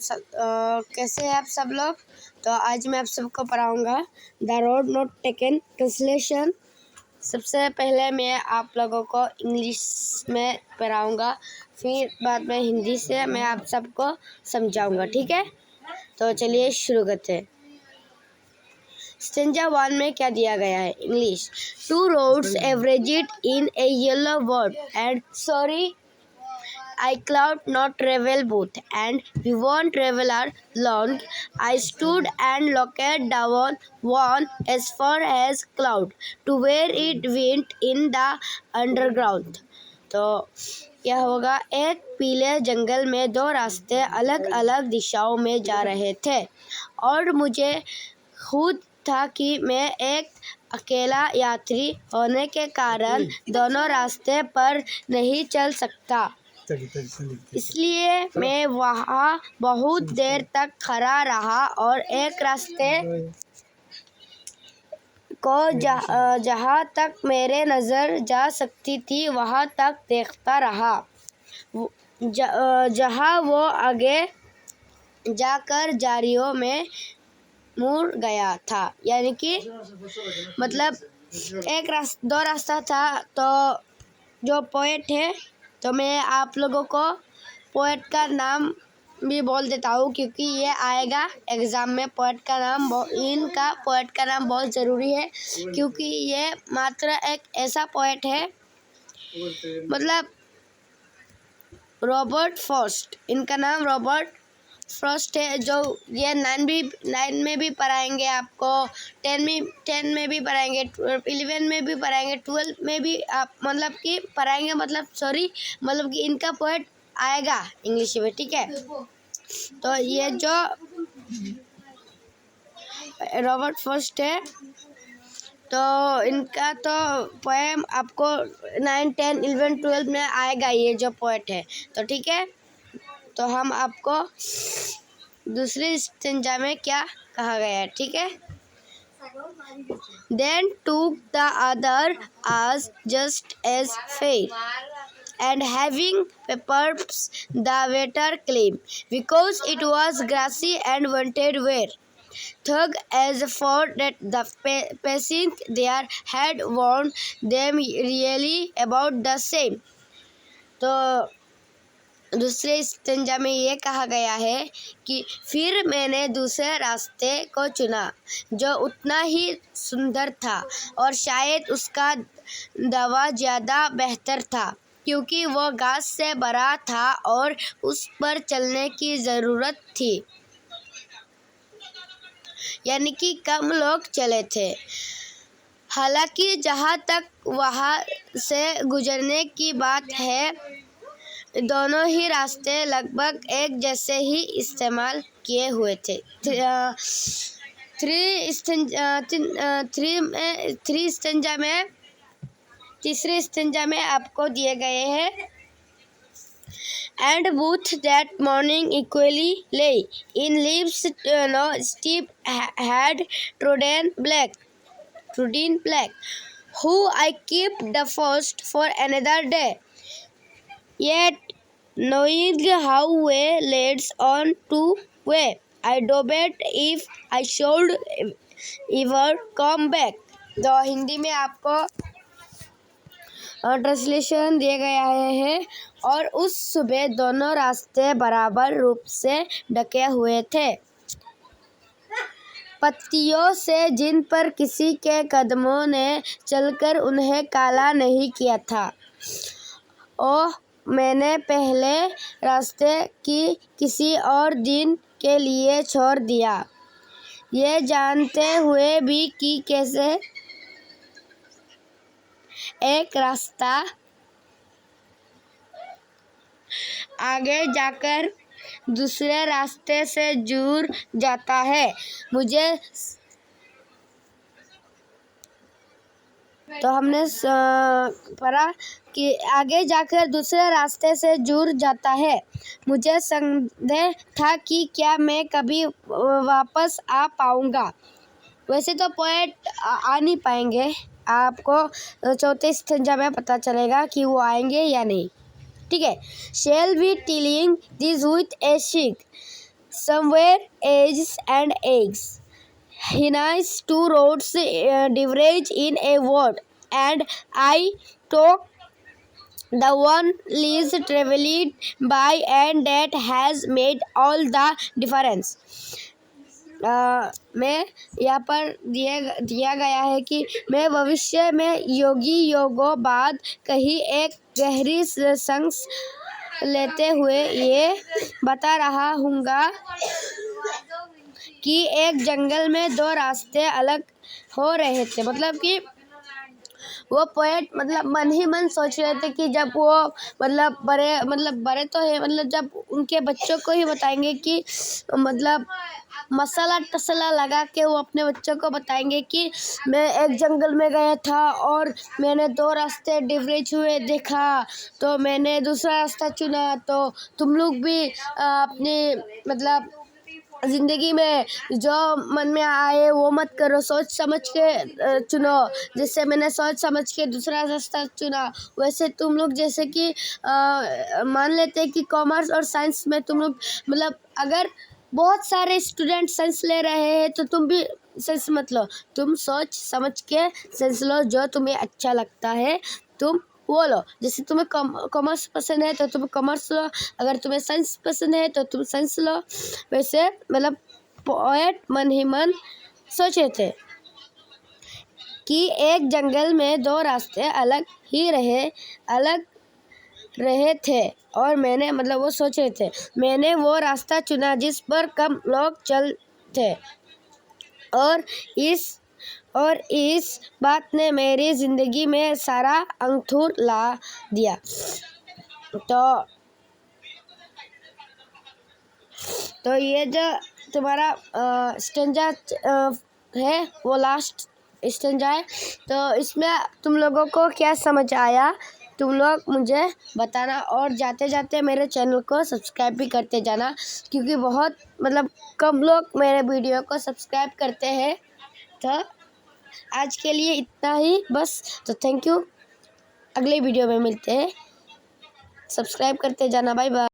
कैसे हैं आप सब लोग। तो आज मैं आप सबको पढ़ाऊँगा the road not taken translation. सबसे पहले मैं आप लोगों को इंग्लिश में पढ़ाऊँगा, फिर बाद में हिंदी से मैं आप सबको समझाऊँगा, ठीक है। तो चलिए शुरू करते हैं। स्टेंजा 1 में क्या दिया गया है। English, 2 roads averaged in a yellow bird and sorry I cloud not travel both, and we won't travel long. I stood and looked down one as far as cloud to where it went in the underground. तो यह होगा, एक पीले जंगल में 2 रास्ते अलग अलग दिशाओं में जा रहे थे और मुझे खुद था कि मैं एक अकेला यात्री होने के कारण दोनों रास्ते पर नहीं चल सकता, इसलिए मैं वहाँ बहुत देर तक खड़ा रहा और एक रास्ते को जहाँ तक मेरे नज़र जा सकती थी वहाँ तक देखता रहा, जहाँ वो आगे जाकर झाड़ियों में मुड़ गया था। यानी कि मतलब दो रास्ता था। तो जो पोएट है, तो मैं आप लोगों को पोएट का नाम भी बोल देता हूँ क्योंकि ये आएगा एग्ज़ाम में। पोएट का नाम बहुत ज़रूरी है क्योंकि ये मात्र एक ऐसा पोएट है, मतलब रॉबर्ट फ्रॉस्ट, इनका नाम रॉबर्ट फ्रॉस्ट है। जो ये 9 में भी पढ़ाएंगे आपको, 10 में भी पढ़ाएंगे, 11 में भी पढ़ाएंगे, 12 में भी आप मतलब कि पढ़ाएंगे, मतलब कि इनका पोएट आएगा इंग्लिश में, ठीक है। तो ये जो रॉबर्ट फ्रॉस्ट है, तो इनका तो पोएम आपको 9, 10, 11, 12 में आएगा, ये जो पोएट है। तो ठीक है, तो हम आपको दूसरी स्टेंजा में क्या कहा गया है, ठीक है। Then took the other as just as fair, and having purpose the water came, because it was grassy and wanted wear. Thug as for that the passing there had warned them really about the same. तो दूसरे stanza में ये कहा गया है कि फिर मैंने दूसरे रास्ते को चुना जो उतना ही सुंदर था और शायद उसका दवा ज़्यादा बेहतर था क्योंकि वो घास से भरा था और उस पर चलने की ज़रूरत थी, यानी कि कम लोग चले थे। हालांकि जहाँ तक वहाँ से गुजरने की बात है, दोनों ही रास्ते लगभग एक जैसे ही इस्तेमाल किए हुए थे। तीसरी स्टेंजा में आपको दिए गए हैं। And both that morning equally lay in leaves no steep had trodden black, who I kept the first for another day. Yet knowing how way leads on to way, I doubted if I should ever come back. तो हिंदी में आपको translation दिया गया है। और उस सुबह दोनों रास्ते बराबर रूप से ढके हुए थे, पत्तियों से जिन पर किसी के कदमों ने चलकर उन्हें काला नहीं किया था। ओह, मैंने पहले रास्ते की किसी और दिन के लिए छोड़ दिया, ये जानते हुए भी कि कैसे एक रास्ता आगे जाकर दूसरे रास्ते से जुड़ जाता है। तो हमने पढ़ा कि आगे जाकर दूसरे रास्ते से जुड़ जाता है। मुझे संदेह था कि क्या मैं कभी वापस आ पाऊँगा। वैसे तो पोएट आ नहीं पाएंगे, आपको चौथे स्टेंजा में पता चलेगा कि वो आएंगे या नहीं, ठीक है। Shall we telling this with a shriek, somewhere eggs and eggs. Hence, two roads diverge in a word, and I took the one least traveled by, and that has made all the difference. मैं यहाँ पर दिया गया है कि मैं भविष्य में योगी योगोबाद कहीं एक गहरी सांस लेते हुए ये बता रहा हूँगा कि एक जंगल में दो रास्ते अलग हो रहे थे। मतलब कि वो पोएट मतलब मन ही मन सोच रहे थे कि जब वो मतलब बड़े तो है, मतलब जब उनके बच्चों को ही बताएंगे कि मतलब मसाला टसला लगा के वो अपने बच्चों को बताएंगे कि मैं एक जंगल में गया था और मैंने दो रास्ते डिवरेज हुए देखा, तो मैंने दूसरा रास्ता चुना। तो तुम लोग भी अपनी मतलब ज़िंदगी में जो मन में आए वो मत करो, सोच समझ के चुनो। जैसे मैंने सोच समझ के दूसरा रास्ता चुना, वैसे तुम लोग जैसे कि मान लेते हैं कि कॉमर्स और साइंस में तुम लोग मतलब अगर बहुत सारे स्टूडेंट साइंस ले रहे हैं तो तुम भी साइंस मत लो, तुम सोच समझ के साइंस लो। जो तुम्हें अच्छा लगता है तुम वो लो। जैसे तुम्हें कॉमर्स पसंद है तो तुम कॉमर्स लो, अगर तुम्हें साइंस पसंद है तो तुम साइंस लो। वैसे मतलब पोएट मन ही मन सोचे थे कि एक जंगल में दो रास्ते अलग रहे थे और मैंने मतलब वो सोच रहे थे, मैंने वो रास्ता चुना जिस पर कम लोग चल थे, और इस बात ने मेरी ज़िंदगी में सारा अंकुर ला दिया। तो ये जो तुम्हारा स्टेंजा है वो लास्ट स्टेंजा है। तो इसमें तुम लोगों को क्या समझ आया तुम लोग मुझे बताना, और जाते जाते मेरे चैनल को सब्सक्राइब भी करते जाना, क्योंकि बहुत मतलब कम लोग मेरे वीडियो को सब्सक्राइब करते हैं। तो आज के लिए इतना ही बस। तो थैंक यू, अगले वीडियो में मिलते हैं। सब्सक्राइब करते जाना, बाय बाय।